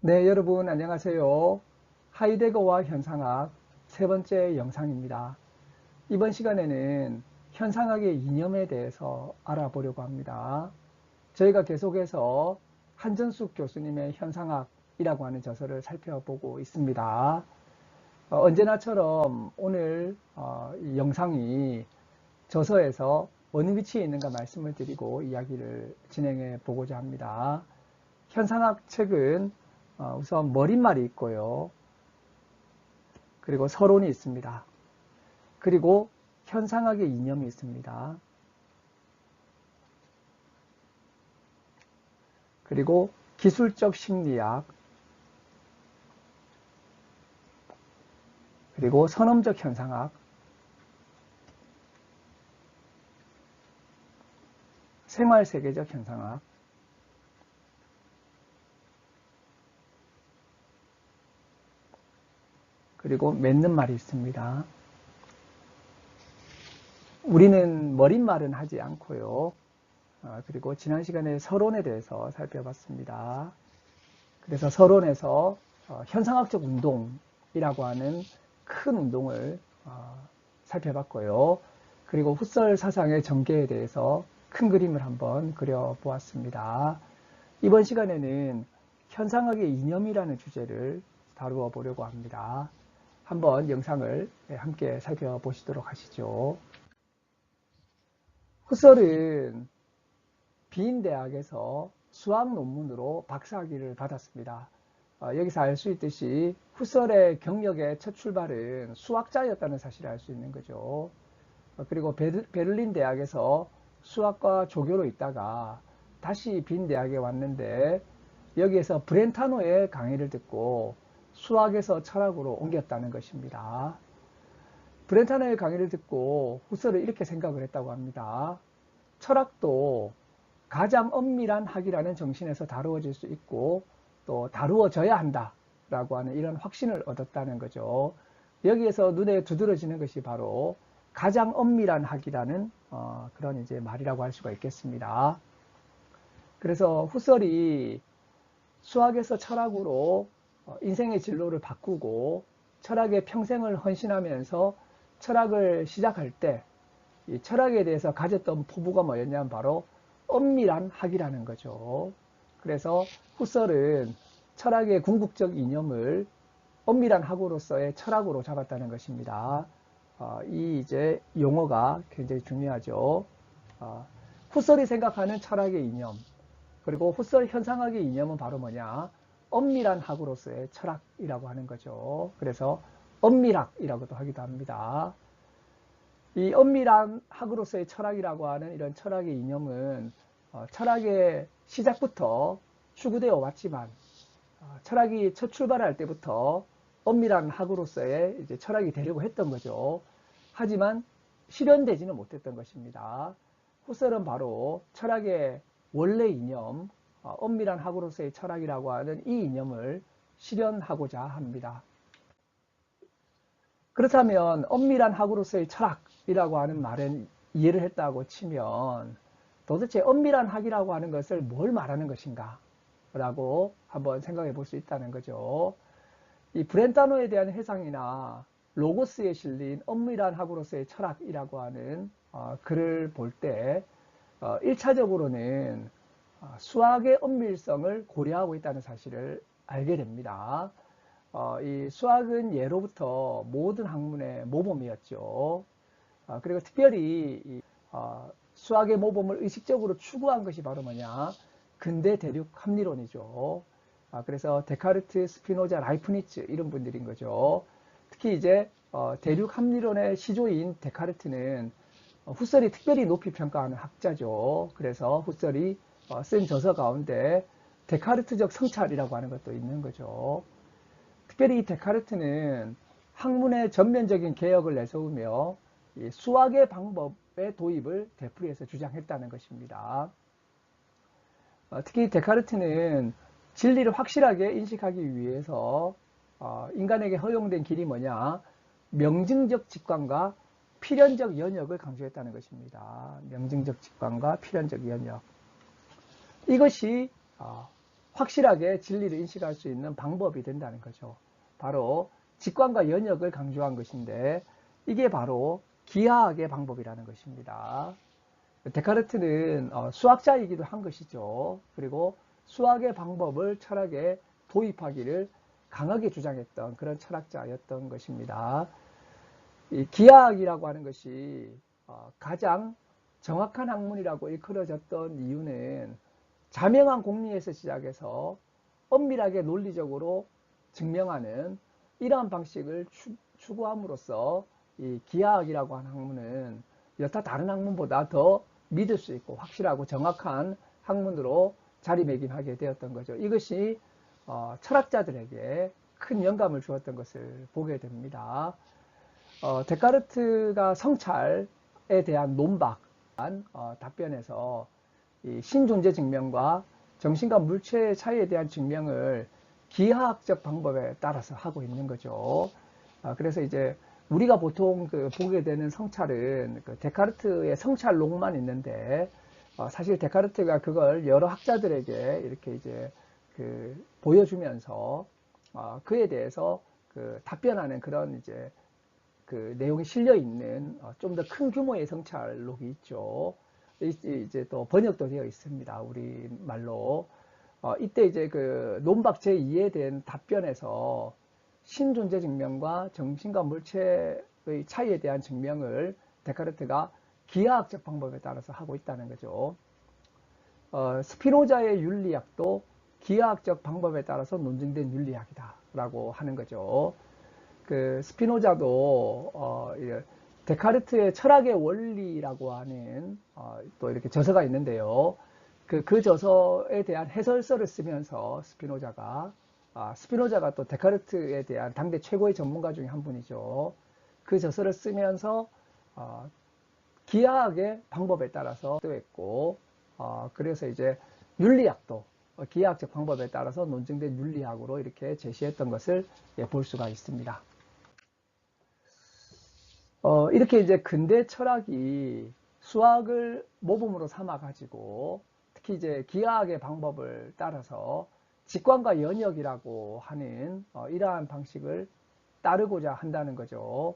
네, 여러분 안녕하세요. 하이데거와 현상학 세 번째 영상입니다. 이번 시간에는 현상학의 이념에 대해서 알아보려고 합니다. 저희가 계속해서 한전숙 교수님의 현상학이라고 하는 저서를 살펴보고 있습니다. 언제나처럼 오늘 이 영상이 저서에서 어느 위치에 있는가 말씀을 드리고 이야기를 진행해 보고자 합니다. 현상학 책은 우선 머릿말이 있고요. 그리고 서론이 있습니다. 그리고 현상학의 이념이 있습니다. 그리고 기술적 심리학, 그리고 선험적 현상학, 생활세계적 현상학, 그리고 맺는 말이 있습니다. 우리는 머릿말은 하지 않고요. 그리고 지난 시간에 서론에 대해서 살펴봤습니다. 그래서 서론에서 현상학적 운동이라고 하는 큰 운동을 살펴봤고요. 그리고 후설 사상의 전개에 대해서 큰 그림을 한번 그려보았습니다. 이번 시간에는 현상학의 이념이라는 주제를 다루어 보려고 합니다. 한번 영상을 함께 살펴보시도록 하시죠. 후설은 빈 대학에서 수학 논문으로 박사학위를 받았습니다. 여기서 알 수 있듯이 후설의 경력의 첫 출발은 수학자였다는 사실을 알 수 있는 거죠. 그리고 베를린 대학에서 수학과 조교로 있다가 다시 빈 대학에 왔는데 여기에서 브렌타노의 강의를 듣고 수학에서 철학으로 옮겼다는 것입니다. 브렌타노의 강의를 듣고 후설은 이렇게 생각을 했다고 합니다. 철학도 가장 엄밀한 학이라는 정신에서 다루어질 수 있고 또 다루어져야 한다라고 하는 이런 확신을 얻었다는 거죠. 여기에서 눈에 두드러지는 것이 바로 가장 엄밀한 학이라는 그런 이제 말이라고 할 수가 있겠습니다. 그래서 후설이 수학에서 철학으로 인생의 진로를 바꾸고 철학에 평생을 헌신하면서 철학을 시작할 때 이 철학에 대해서 가졌던 포부가 뭐였냐면 바로 엄밀한 학이라는 거죠. 그래서 후설은 철학의 궁극적 이념을 엄밀한 학으로서의 철학으로 잡았다는 것입니다. 이 이제 용어가 굉장히 중요하죠. 후설이 생각하는 철학의 이념, 그리고 후설 현상학의 이념은 바로 뭐냐? 엄밀한 학으로서의 철학이라고 하는 거죠. 그래서 엄밀학이라고도 하기도 합니다. 이 엄밀한 학으로서의 철학이라고 하는 이런 철학의 이념은 철학의 시작부터 추구되어 왔지만 철학이 첫 출발할 때부터 엄밀한 학으로서의 이제 철학이 되려고 했던 거죠. 하지만 실현되지는 못했던 것입니다. 후설은 바로 철학의 원래 이념, 엄밀한 학으로서의 철학이라고 하는 이 이념을 실현하고자 합니다. 그렇다면 엄밀한 학으로서의 철학이라고 하는 말은 이해를 했다고 치면 도대체 엄밀한 학이라고 하는 것을 뭘 말하는 것인가 라고 한번 생각해 볼 수 있다는 거죠. 이 브렌타노에 대한 해상이나 로고스에 실린 엄밀한 학으로서의 철학이라고 하는 글을 볼 때 1차적으로는 수학의 엄밀성을 고려하고 있다는 사실을 알게 됩니다. 이 수학은 예로부터 모든 학문의 모범이었죠. 그리고 특별히 수학의 모범을 의식적으로 추구한 것이 바로 뭐냐? 근대 대륙 합리론이죠. 그래서 데카르트, 스피노자, 라이프니츠 이런 분들인 거죠. 특히 이제 대륙 합리론의 시조인 데카르트는 후설이 특별히 높이 평가하는 학자죠. 그래서 후설이 쓴 저서 가운데 데카르트적 성찰이라고 하는 것도 있는 거죠. 특별히 이 데카르트는 학문의 전면적인 개혁을 내세우며 수학의 방법의 도입을 되풀이해서 주장했다는 것입니다. 특히 데카르트는 진리를 확실하게 인식하기 위해서 인간에게 허용된 길이 뭐냐? 명증적 직관과 필연적 연역을 강조했다는 것입니다. 명증적 직관과 필연적 연역. 이것이 확실하게 진리를 인식할 수 있는 방법이 된다는 거죠. 바로 직관과 연역을 강조한 것인데 이게 바로 기하학의 방법이라는 것입니다. 데카르트는 수학자이기도 한 것이죠. 그리고 수학의 방법을 철학에 도입하기를 강하게 주장했던 그런 철학자였던 것입니다. 이 기하학이라고 하는 것이 가장 정확한 학문이라고 일컬어졌던 이유는 자명한 공리에서 시작해서 엄밀하게 논리적으로 증명하는 이러한 방식을 추구함으로써 이 기하학이라고 하는 학문은 여타 다른 학문보다 더 믿을 수 있고 확실하고 정확한 학문으로 자리매김하게 되었던 거죠. 이것이 철학자들에게 큰 영감을 주었던 것을 보게 됩니다. 데카르트가 성찰에 대한 논박, 답변에서 이 신존재 증명과 정신과 물체의 차이에 대한 증명을 기하학적 방법에 따라서 하고 있는 거죠. 그래서 이제 우리가 보통 보게 되는 성찰은 데카르트의 성찰록만 있는데 사실 데카르트가 그걸 여러 학자들에게 이렇게 이제 보여주면서 그에 대해서 답변하는 그런 이제 내용이 실려 있는 좀 더 큰 규모의 성찰록이 있죠. 이제 또 번역도 되어 있습니다. 우리 말로. 이때 이제 논박 제2에 대한 답변에서 신존재 증명과 정신과 물체의 차이에 대한 증명을 데카르트가 기하학적 방법에 따라서 하고 있다는 거죠. 스피노자의 윤리학도 기하학적 방법에 따라서 논증된 윤리학이다 라고 하는 거죠. 스피노자도 데카르트의 철학의 원리라고 하는 또 이렇게 저서가 있는데요. 그 저서에 대한 해설서를 쓰면서 스피노자가 또 데카르트에 대한 당대 최고의 전문가 중에 한 분이죠. 그 저서를 쓰면서 기하학의 방법에 따라서 했고 그래서 이제 윤리학도 기하학적 방법에 따라서 논증된 윤리학으로 이렇게 제시했던 것을 볼 수가 있습니다. 이렇게 이제 근대 철학이 수학을 모범으로 삼아 가지고 특히 이제 기하학의 방법을 따라서 직관과 연역이라고 하는 이러한 방식을 따르고자 한다는 거죠.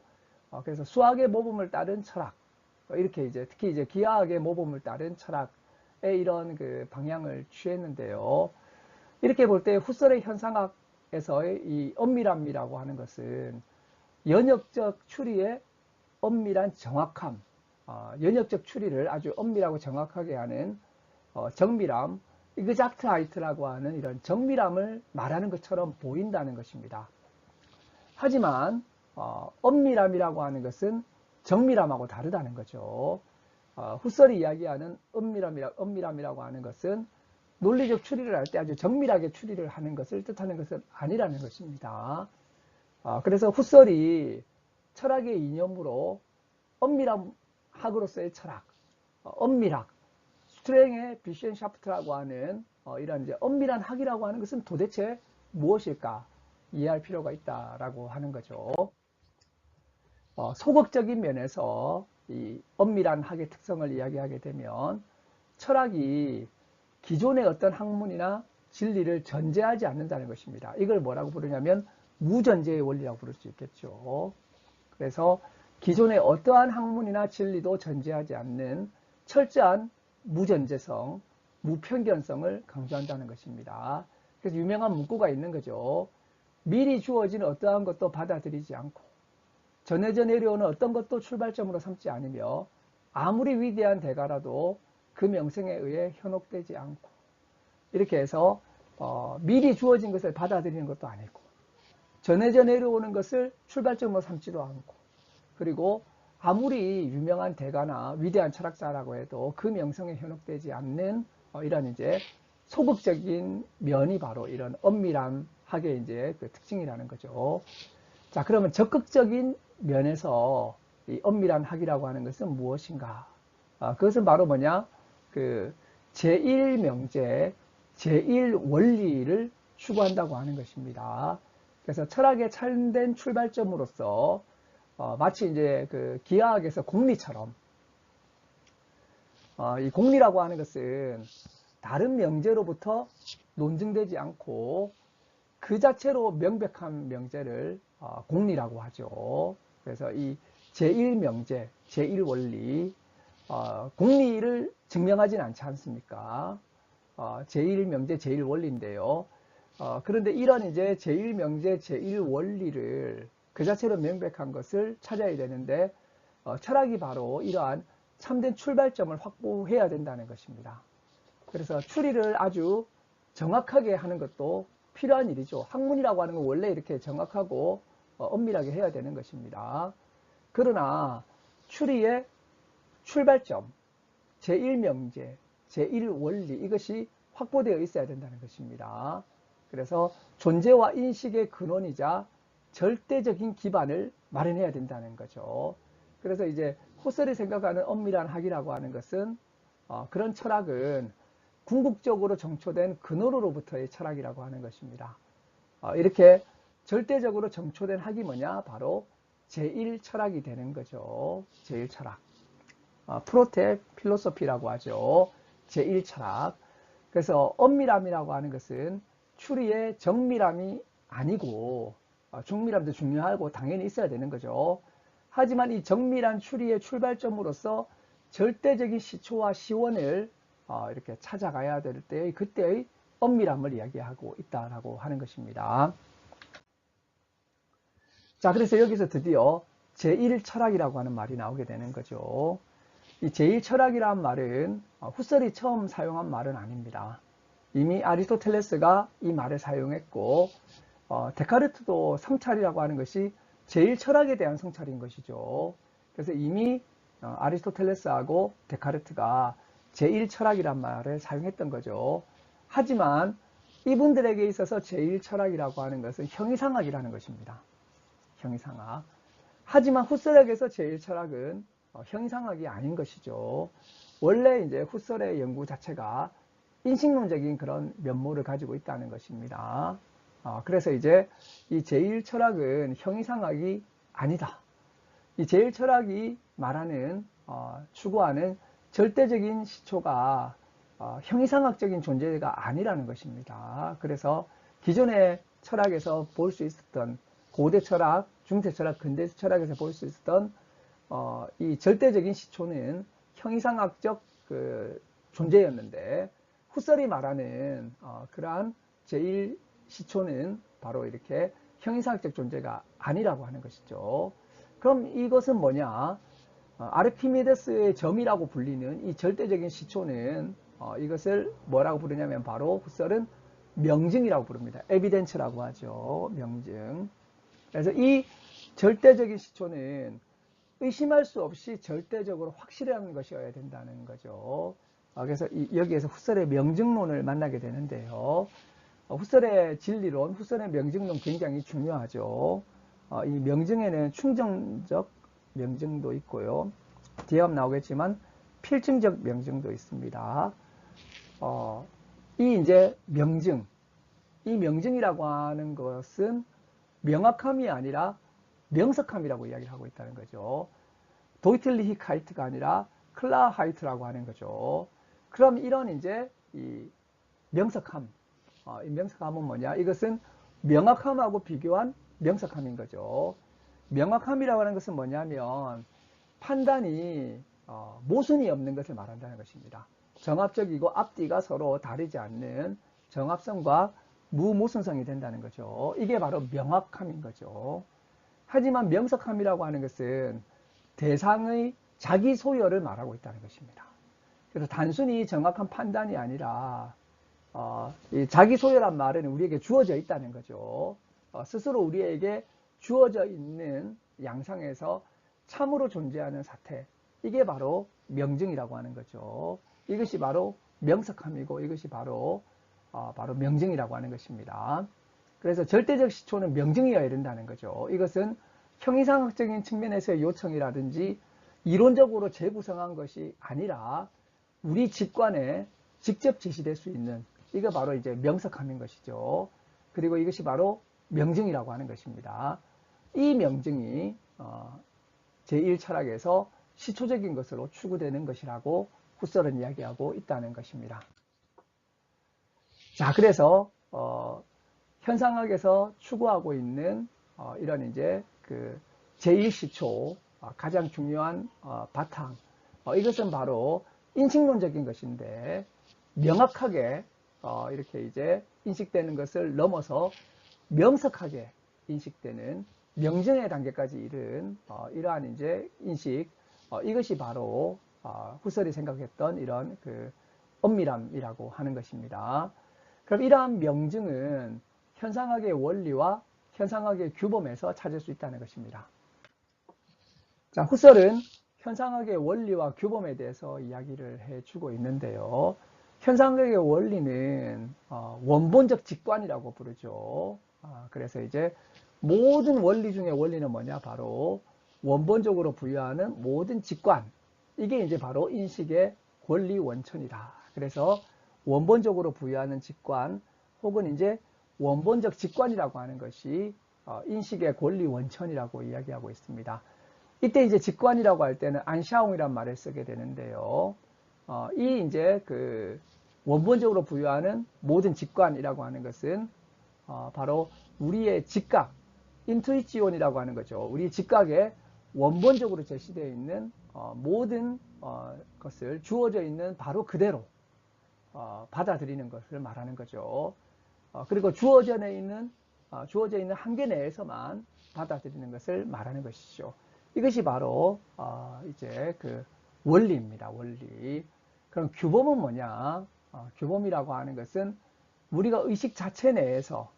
그래서 수학의 모범을 따른 철학, 이렇게 이제 특히 이제 기하학의 모범을 따른 철학의 이런 방향을 취했는데요. 이렇게 볼 때 후설의 현상학에서의 이 엄밀함이라고 하는 것은 연역적 추리의 엄밀한 정확함, 연역적 추리를 아주 엄밀하고 정확하게 하는 정밀함, 이그작트하이트라고 하는 이런 정밀함을 말하는 것처럼 보인다는 것입니다. 하지만 엄밀함이라고 하는 것은 정밀함하고 다르다는 거죠. 후설이 이야기하는 엄밀함이라고 하는 것은 논리적 추리를 할 때 아주 정밀하게 추리를 하는 것을 뜻하는 것은 아니라는 것입니다. 그래서 후설이 철학의 이념으로 엄밀함학으로서의 철학, 엄밀학, 스트렝의 비션샤프트라고 하는 이런 이제 엄밀한 학이라고 하는 것은 도대체 무엇일까 이해할 필요가 있다라고 하는 거죠. 소극적인 면에서 이 엄밀한 학의 특성을 이야기하게 되면 철학이 기존의 어떤 학문이나 진리를 전제하지 않는다는 것입니다. 이걸 뭐라고 부르냐면 무전제의 원리라고 부를 수 있겠죠. 그래서 기존의 어떠한 학문이나 진리도 전제하지 않는 철저한 무전제성, 무편견성을 강조한다는 것입니다. 그래서 유명한 문구가 있는 거죠. 미리 주어진 어떠한 것도 받아들이지 않고 전해져 내려오는 어떤 것도 출발점으로 삼지 않으며 아무리 위대한 대가라도 그 명성에 의해 현혹되지 않고 이렇게 해서 미리 주어진 것을 받아들이는 것도 아니고 전해져 내려오는 것을 출발점으로 삼지도 않고 그리고 아무리 유명한 대가나 위대한 철학자라고 해도 그 명성에 현혹되지 않는 이런 이제 소극적인 면이 바로 이런 엄밀한 학의 이제 특징이라는 거죠. 자, 그러면 적극적인 면에서 이 엄밀한 학이라고 하는 것은 무엇인가? 그것은 바로 뭐냐? 제1명제, 제1원리를 추구한다고 하는 것입니다. 그래서 철학의 참된 출발점으로서 마치 이제 기하학에서 공리처럼 이 공리라고 하는 것은 다른 명제로부터 논증되지 않고 그 자체로 명백한 명제를 공리라고 하죠. 그래서 이 제1명제, 제1원리, 공리를 증명하진 않지 않습니까? 제1명제, 제1원리인데요. 그런데 이런 이제 제1명제, 제1원리를 그 자체로 명백한 것을 찾아야 되는데, 철학이 바로 이러한 참된 출발점을 확보해야 된다는 것입니다. 그래서 추리를 아주 정확하게 하는 것도 필요한 일이죠. 학문이라고 하는 건 원래 이렇게 정확하고 엄밀하게 해야 되는 것입니다. 그러나 추리의 출발점, 제1명제, 제1원리 이것이 확보되어 있어야 된다는 것입니다. 그래서 존재와 인식의 근원이자 절대적인 기반을 마련해야 된다는 거죠. 그래서 이제 후설이 생각하는 엄밀한 학이라고 하는 것은 그런 철학은 궁극적으로 정초된 근원으로부터의 철학이라고 하는 것입니다. 이렇게 절대적으로 정초된 학이 뭐냐? 바로 제1철학이 되는 거죠. 제1철학. 프로테 필로소피라고 하죠. 제1철학. 그래서 엄밀함이라고 하는 것은 추리의 정밀함이 아니고 중밀함도 중요하고 당연히 있어야 되는 거죠. 하지만 이 정밀한 추리의 출발점으로서 절대적인 시초와 시원을 이렇게 찾아가야 될 때의 그때의 엄밀함을 이야기하고 있다라고 하는 것입니다. 자, 그래서 여기서 드디어 제1철학이라고 하는 말이 나오게 되는 거죠. 이 제1철학이라는 말은 후설이 처음 사용한 말은 아닙니다. 이미 아리스토텔레스가 이 말을 사용했고 데카르트도 성찰이라고 하는 것이 제1철학에 대한 성찰인 것이죠. 그래서 이미 아리스토텔레스하고 데카르트가 제1철학이란 말을 사용했던 거죠. 하지만 이분들에게 있어서 제1철학이라고 하는 것은 형이상학이라는 것입니다. 형이상학. 하지만 후설에게서 제1철학은 형이상학이 아닌 것이죠. 원래 이제 후설의 연구 자체가 인식론적인 그런 면모를 가지고 있다는 것입니다. 그래서 이제 이 제1철학은 형이상학이 아니다. 이 제1철학이 말하는 추구하는 절대적인 시초가 형이상학적인 존재가 아니라는 것입니다. 그래서 기존의 철학에서 볼 수 있었던 고대 철학, 중세 철학, 근대 철학에서 볼 수 있었던 이 절대적인 시초는 형이상학적 그 존재였는데 후설이 말하는 그러한 제1 시초는 바로 이렇게 형이상학적 존재가 아니라고 하는 것이죠. 그럼 이것은 뭐냐? 아르키메데스의 점이라고 불리는 이 절대적인 시초는 이것을 뭐라고 부르냐면 바로 후설은 명증이라고 부릅니다. 에비덴츠라고 하죠. 명증. 그래서 이 절대적인 시초는 의심할 수 없이 절대적으로 확실한 것이어야 된다는 거죠. 그래서 여기에서 후설의 명증론을 만나게 되는데요. 후설의 진리론, 후설의 명증론 굉장히 중요하죠. 이 명증에는 충정적 명증도 있고요. 뒤에 가면 나오겠지만 필증적 명증도 있습니다. 이 이제 명증, 이 명증이라고 하는 것은 명확함이 아니라 명석함이라고 이야기를 하고 있다는 거죠. 도이틀리히카이트가 아니라 클라하이트라고 하는 거죠. 그럼 이런 이제 이 명석함, 이 명석함은 뭐냐? 이것은 명확함하고 비교한 명석함인 거죠. 명확함이라고 하는 것은 뭐냐면 판단이 모순이 없는 것을 말한다는 것입니다. 정합적이고 앞뒤가 서로 다르지 않는 정합성과 무모순성이 된다는 거죠. 이게 바로 명확함인 거죠. 하지만 명석함이라고 하는 것은 대상의 자기 소열을 말하고 있다는 것입니다. 그래서 단순히 정확한 판단이 아니라 이 자기 소열한 말은 우리에게 주어져 있다는 거죠. 스스로 우리에게 주어져 있는 양상에서 참으로 존재하는 사태, 이게 바로 명증이라고 하는 거죠. 이것이 바로 명석함이고 이것이 바로 명증이라고 하는 것입니다. 그래서 절대적 시초는 명증이어야 된다는 거죠. 이것은 형이상학적인 측면에서의 요청이라든지 이론적으로 재구성한 것이 아니라 우리 직관에 직접 제시될 수 있는, 이거 바로 이제 명석함인 것이죠. 그리고 이것이 바로 명증이라고 하는 것입니다. 이 명증이 제1철학에서 시초적인 것으로 추구되는 것이라고 후설은 이야기하고 있다는 것입니다. 자, 그래서 현상학에서 추구하고 있는 이런 이제 그 제1시초 가장 중요한 바탕, 이것은 바로 인식론적인 것인데 명확하게 이렇게 이제 인식되는 것을 넘어서 명석하게 인식되는 명정의 단계까지 이른 이러한 이제 인식, 이것이 바로 후설이 생각했던 이런 그 엄밀함이라고 하는 것입니다. 그럼 이러한 명증은 현상학의 원리와 현상학의 규범에서 찾을 수 있다는 것입니다. 자, 후설은 현상학의 원리와 규범에 대해서 이야기를 해주고 있는데요. 현상학의 원리는 원본적 직관이라고 부르죠. 그래서 이제 모든 원리 중에 원리는 뭐냐? 바로 원본적으로 부여하는 모든 직관. 이게 이제 바로 인식의 권리 원천이다. 그래서 원본적으로 부여하는 직관 혹은 이제 원본적 직관이라고 하는 것이 인식의 권리 원천이라고 이야기하고 있습니다. 이때 이제 직관이라고 할 때는 안샤옹이란 말을 쓰게 되는데요. 이 이제 그 원본적으로 부여하는 모든 직관이라고 하는 것은 바로 우리의 직각, 인투이치온이라고 하는 거죠. 우리 직각에 원본적으로 제시되어 있는 모든 것을 주어져 있는 바로 그대로 받아들이는 것을 말하는 거죠. 그리고 주어져 있는 한계 내에서만 받아들이는 것을 말하는 것이죠. 이것이 바로 이제 그 원리입니다. 원리. 그럼 규범은 뭐냐? 규범이라고 하는 것은 우리가 의식 자체 내에서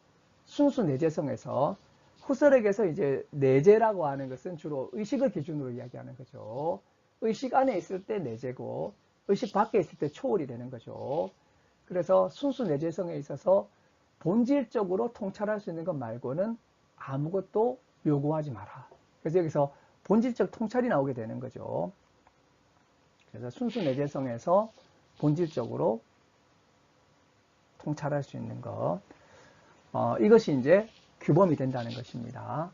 순수 내재성에서 후설에게서 이제 내재라고 하는 것은 주로 의식을 기준으로 이야기하는 거죠. 의식 안에 있을 때 내재고 의식 밖에 있을 때 초월이 되는 거죠. 그래서 순수 내재성에 있어서 본질적으로 통찰할 수 있는 것 말고는 아무것도 요구하지 마라. 그래서 여기서 본질적 통찰이 나오게 되는 거죠. 그래서 순수 내재성에서 본질적으로 통찰할 수 있는 것. 이것이 이제 규범이 된다는 것입니다.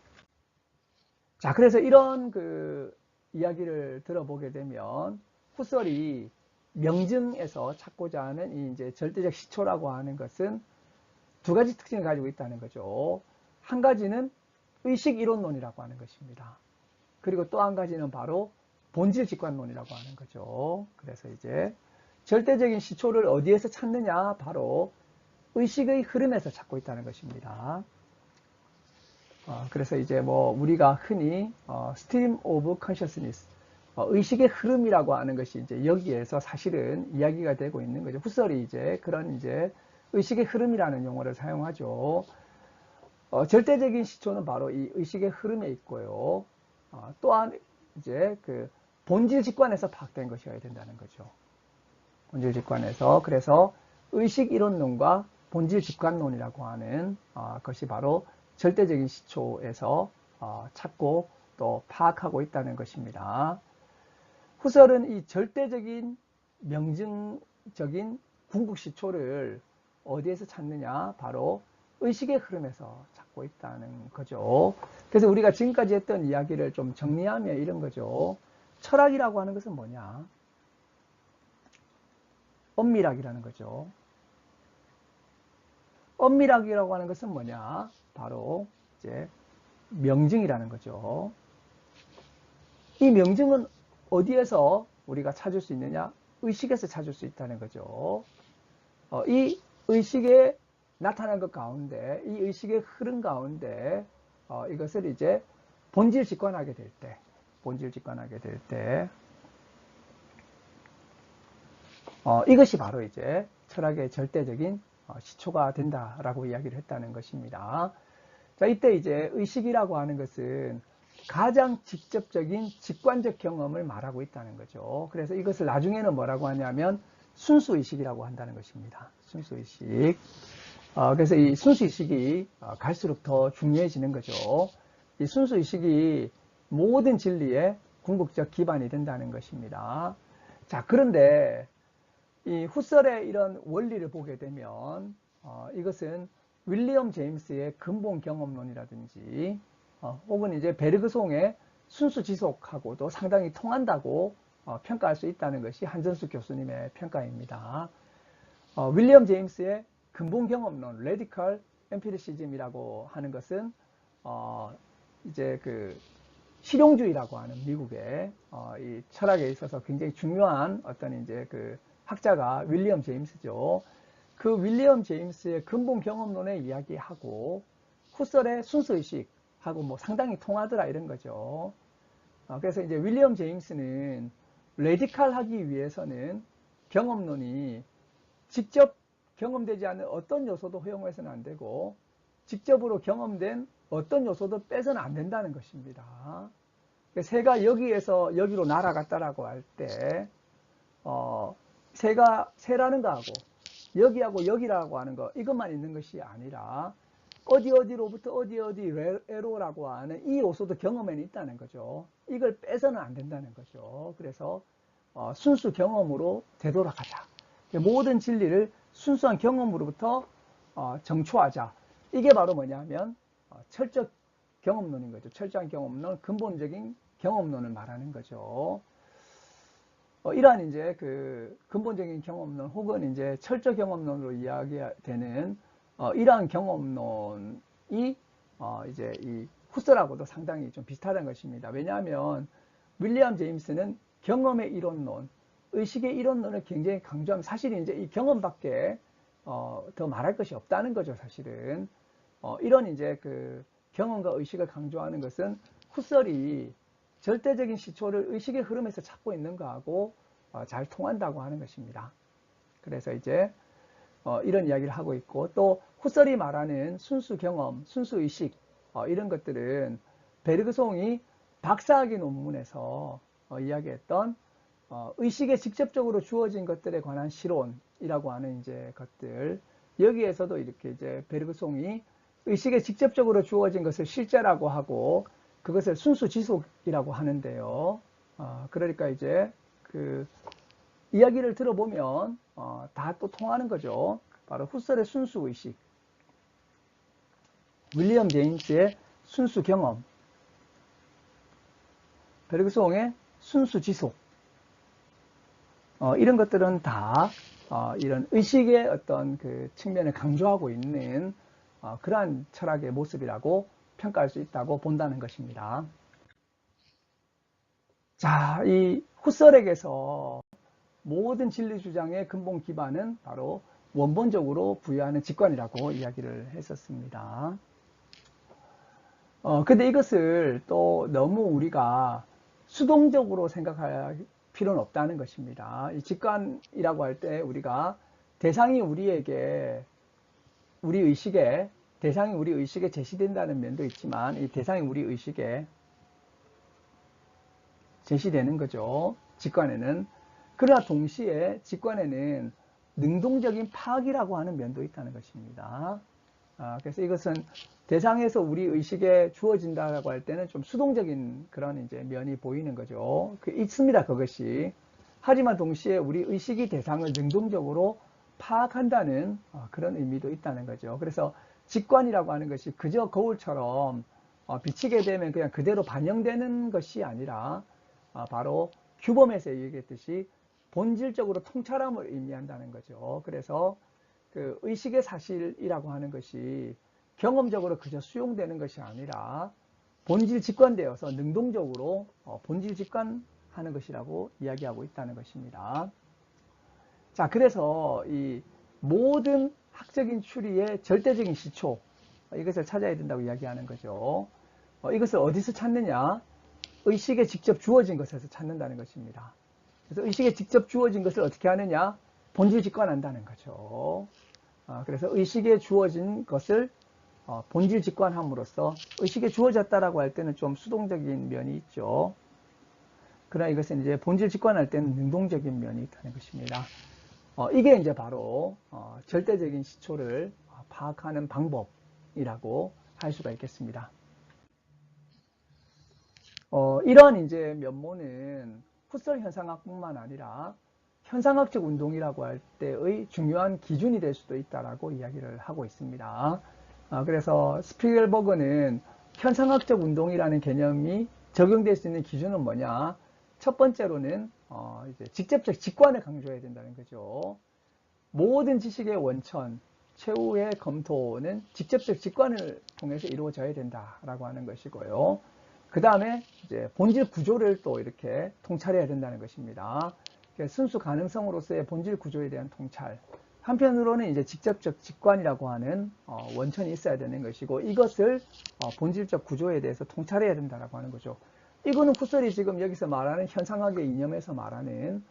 자, 그래서 이런 그 이야기를 들어보게 되면 후설이 명증에서 찾고자 하는 이 이제 절대적 시초라고 하는 것은 두 가지 특징을 가지고 있다는 거죠. 한 가지는 의식 이론론이라고 하는 것입니다. 그리고 또 한 가지는 바로 본질 직관론이라고 하는 거죠. 그래서 이제 절대적인 시초를 어디에서 찾느냐? 바로 의식의 흐름에서 찾고 있다는 것입니다. 그래서 이제 뭐 우리가 흔히 stream of consciousness, 의식의 흐름이라고 하는 것이 이제 여기에서 사실은 이야기가 되고 있는 거죠. 후설이 이제 그런 이제 의식의 흐름이라는 용어를 사용하죠. 절대적인 시초는 바로 이 의식의 흐름에 있고요. 또한 이제 그 본질 직관에서 파악된 것이어야 된다는 거죠. 본질 직관에서. 그래서 의식 이론론과 본질 직관론이라고 하는 것이 바로 절대적인 시초에서 찾고 또 파악하고 있다는 것입니다. 후설은 이 절대적인 명증적인 궁극 시초를 어디에서 찾느냐? 바로 의식의 흐름에서 찾고 있다는 거죠. 그래서 우리가 지금까지 했던 이야기를 좀 정리하면 이런 거죠. 철학이라고 하는 것은 뭐냐? 엄밀학이라는 거죠. 엄밀학이라고 하는 것은 뭐냐? 바로 이제 명증이라는 거죠. 이 명증은 어디에서 우리가 찾을 수 있느냐? 의식에서 찾을 수 있다는 거죠. 이 의식에 나타난 것 가운데, 이 의식의 흐름 가운데 이것을 이제 본질 직관하게 될 때, 이것이 바로 이제 철학의 절대적인 시초가 된다라고 이야기를 했다는 것입니다. 자, 이때 이제 의식이라고 하는 것은 가장 직접적인 직관적 경험을 말하고 있다는 거죠. 그래서 이것을 나중에는 뭐라고 하냐면 순수의식이라고 한다는 것입니다. 순수의식. 그래서 이 순수의식이 갈수록 더 중요해지는 거죠. 이 순수의식이 모든 진리의 궁극적 기반이 된다는 것입니다. 자, 그런데 이 후설의 이런 원리를 보게 되면 이것은 윌리엄 제임스의 근본 경험론이라든지 혹은 이제 베르그송의 순수 지속하고도 상당히 통한다고 평가할 수 있다는 것이 한전수 교수님의 평가입니다. 윌리엄 제임스의 근본 경험론, Radical Empiricism이라고 하는 것은 이제 그 실용주의라고 하는 미국의 이 철학에 있어서 굉장히 중요한 어떤 이제 그 학자가 윌리엄 제임스죠. 그 윌리엄 제임스의 근본 경험론에 이야기하고 후설의 순수의식하고 뭐 상당히 통하더라 이런 거죠. 그래서 이제 윌리엄 제임스는 레디칼하기 위해서는 경험론이 직접 경험되지 않는 어떤 요소도 허용해서는 안 되고 직접으로 경험된 어떤 요소도 빼서는 안 된다는 것입니다. 새가 여기에서 여기로 날아갔다라고 할 때 새라는 거하고 여기하고 여기라고 하는 거 이것만 있는 것이 아니라 어디로부터 어디로라고 하는 이 요소도 경험에는 있다는 거죠. 이걸 빼서는 안 된다는 거죠. 그래서 순수 경험으로 되돌아가자. 모든 진리를 순수한 경험으로부터 정초하자. 이게 바로 뭐냐면 철저 경험론인 거죠. 철저한 경험론, 근본적인 경험론을 말하는 거죠. 이러한 이제 그 근본적인 경험론 혹은 이제 철저 경험론으로 이야기되는 이러한 경험론이 이제 이 후설하고도 상당히 좀 비슷하다는 것입니다. 왜냐하면 윌리엄 제임스는 경험의 이론론, 의식의 이론론을 굉장히 강조하면 사실 이제 이 경험밖에 더 말할 것이 없다는 거죠. 사실은 이런 이제 그 경험과 의식을 강조하는 것은 후설이 절대적인 시초를 의식의 흐름에서 찾고 있는 거하고 잘 통한다고 하는 것입니다. 그래서 이제 이런 이야기를 하고 있고 또 후설이 말하는 순수 경험, 순수 의식 이런 것들은 베르그송이 박사학위 논문에서 이야기했던 의식에 직접적으로 주어진 것들에 관한 실론이라고 하는 이제 것들 여기에서도 이렇게 이제 베르그송이 의식에 직접적으로 주어진 것을 실제라고 하고 그것을 순수 지속이라고 하는데요. 그러니까 이제 그 이야기를 들어보면 다 또 통하는 거죠. 바로 후설의 순수 의식, 윌리엄 제임스의 순수 경험, 베르그송의 순수 지속, 이런 것들은 다 이런 의식의 어떤 그 측면을 강조하고 있는 그러한 철학의 모습이라고 평가할 수 있다고 본다는 것입니다. 자, 이 후설에게서 모든 진리 주장의 근본 기반은 바로 원본적으로 부여하는 직관이라고 이야기를 했었습니다. 근데 이것을 또 너무 우리가 수동적으로 생각할 필요는 없다는 것입니다. 이 직관이라고 할 때 우리가 대상이 우리 의식에 제시된다는 면도 있지만 이 대상이 우리 의식에 제시되는 거죠. 직관에는. 그러나 동시에 직관에는 능동적인 파악이라고 하는 면도 있다는 것입니다. 그래서 이것은 대상에서 우리 의식에 주어진다고 할 때는 좀 수동적인 그런 이제 면이 보이는 거죠. 있습니다, 그것이. 하지만 동시에 우리 의식이 대상을 능동적으로 파악한다는 그런 의미도 있다는 거죠. 그래서 직관이라고 하는 것이 그저 거울처럼 비치게 되면 그냥 그대로 반영되는 것이 아니라 바로 규범에서 얘기했듯이 본질적으로 통찰함을 의미한다는 거죠. 그래서 그 의식의 사실이라고 하는 것이 경험적으로 그저 수용되는 것이 아니라 본질 직관되어서 능동적으로 본질 직관하는 것이라고 이야기하고 있다는 것입니다. 자, 그래서 이 모든 학적인 추리의 절대적인 시초, 이것을 찾아야 된다고 이야기하는 거죠. 이것을 어디서 찾느냐? 의식에 직접 주어진 것에서 찾는다는 것입니다. 그래서 의식에 직접 주어진 것을 어떻게 하느냐? 본질 직관한다는 거죠. 그래서 의식에 주어진 것을 본질 직관함으로써 의식에 주어졌다라고 할 때는 좀 수동적인 면이 있죠. 그러나 이것은 이제 본질 직관할 때는 능동적인 면이 있다는 것입니다. 이게 이제 바로 절대적인 시초를 파악하는 방법이라고 할 수가 있겠습니다. 이러한 이제 면모는 후설 현상학뿐만 아니라 현상학적 운동이라고 할 때의 중요한 기준이 될 수도 있다라고 이야기를 하고 있습니다. 그래서 스피겔버그는 현상학적 운동이라는 개념이 적용될 수 있는 기준은 뭐냐? 첫 번째로는 이제 직접적 직관을 강조해야 된다는 거죠. 모든 지식의 원천, 최후의 검토는 직접적 직관을 통해서 이루어져야 된다라고 하는 것이고요. 그 다음에 이제 본질 구조를 또 이렇게 통찰해야 된다는 것입니다. 순수 가능성으로서의 본질 구조에 대한 통찰. 한편으로는 이제 직접적 직관이라고 하는 원천이 있어야 되는 것이고, 이것을 본질적 구조에 대해서 통찰해야 된다라고 하는 거죠. 이거는 후설이 지금 여기서 말하는 현상학의 이념에서 말하는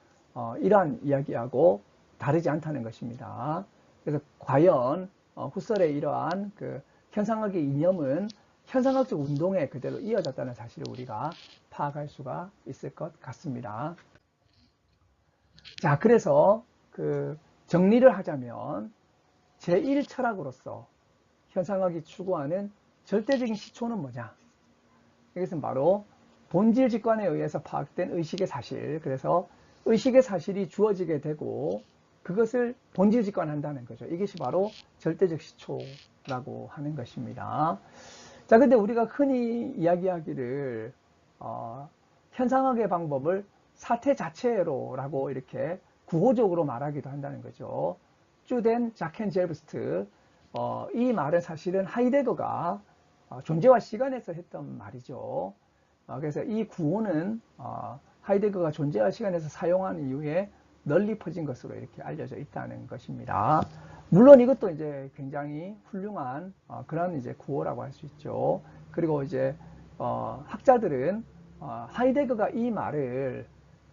이러한 이야기하고 다르지 않다는 것입니다. 그래서 과연 후설의 이러한 그 현상학의 이념은 현상학적 운동에 그대로 이어졌다는 사실을 우리가 파악할 수가 있을 것 같습니다. 자, 그래서 그 정리를 하자면 제1철학으로서 현상학이 추구하는 절대적인 시초는 뭐냐? 이것은 바로 본질 직관에 의해서 파악된 의식의 사실. 그래서 의식의 사실이 주어지게 되고 그것을 본질 직관한다는 거죠. 이것이 바로 절대적 시초라고 하는 것입니다. 자, 근데 우리가 흔히 이야기하기를 현상학의 방법을 사태 자체로라고 이렇게 구호적으로 말하기도 한다는 거죠. 쭈덴 자켄 젤브스트. 이 말은 사실은 하이데거가 존재와 시간에서 했던 말이죠. 그래서 이 구호는 하이데거가 존재와 시간에서 사용한 이후에 널리 퍼진 것으로 이렇게 알려져 있다는 것입니다. 물론 이것도 이제 굉장히 훌륭한 그런 이제 구호라고 할 수 있죠. 그리고 이제 학자들은 하이데거가 이 말을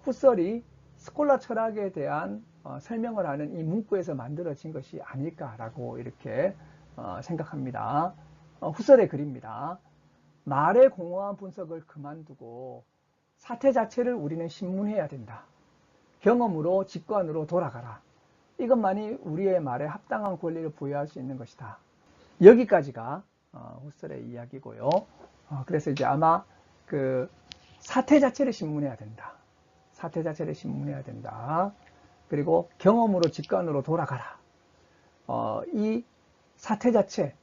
후설이 스콜라 철학에 대한 설명을 하는 이 문구에서 만들어진 것이 아닐까라고 이렇게 생각합니다. 후설의 글입니다. 말의 공허한 분석을 그만두고 사태 자체를 우리는 신문해야 된다. 경험으로 직관으로 돌아가라. 이것만이 우리의 말에 합당한 권리를 부여할 수 있는 것이다. 여기까지가 후설의 이야기고요. 그래서 이제 아마 그 사태 자체를 신문해야 된다. 사태 자체를 신문해야 된다. 그리고 경험으로 직관으로 돌아가라. 이 사태 자체,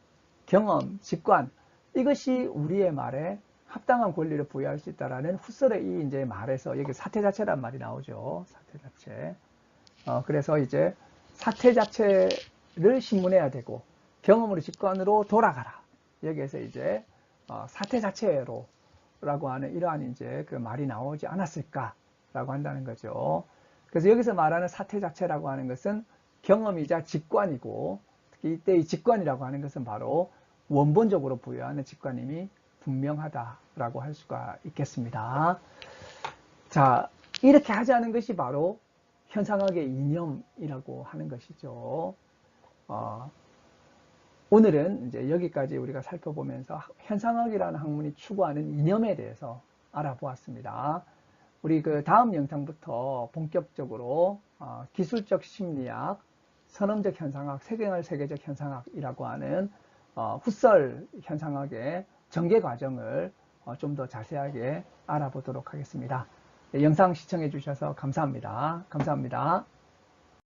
경험, 직관, 이것이 우리의 말에 합당한 권리를 부여할 수 있다라는 후설의 이 이제 말에서 여기 사태 자체란 말이 나오죠. 사태 자체. 그래서 이제 사태 자체를 신문해야 되고 경험으로 직관으로 돌아가라. 여기에서 이제 사태 자체로라고 하는 이러한 이제 그 말이 나오지 않았을까라고 한다는 거죠. 그래서 여기서 말하는 사태 자체라고 하는 것은 경험이자 직관이고, 특히 이때 이 직관이라고 하는 것은 바로 원본적으로 부여하는 직관임이 분명하다라고 할 수가 있겠습니다. 자, 이렇게 하자는 것이 바로 현상학의 이념이라고 하는 것이죠. 오늘은 이제 여기까지 우리가 살펴보면서 현상학이라는 학문이 추구하는 이념에 대해서 알아보았습니다. 우리 그 다음 영상부터 본격적으로 기술적 심리학, 선험적 현상학, 세계적 현상학이라고 하는 후설 현상학의 전개 과정을 좀 더 자세하게 알아보도록 하겠습니다. 영상 시청해 주셔서 감사합니다. 감사합니다.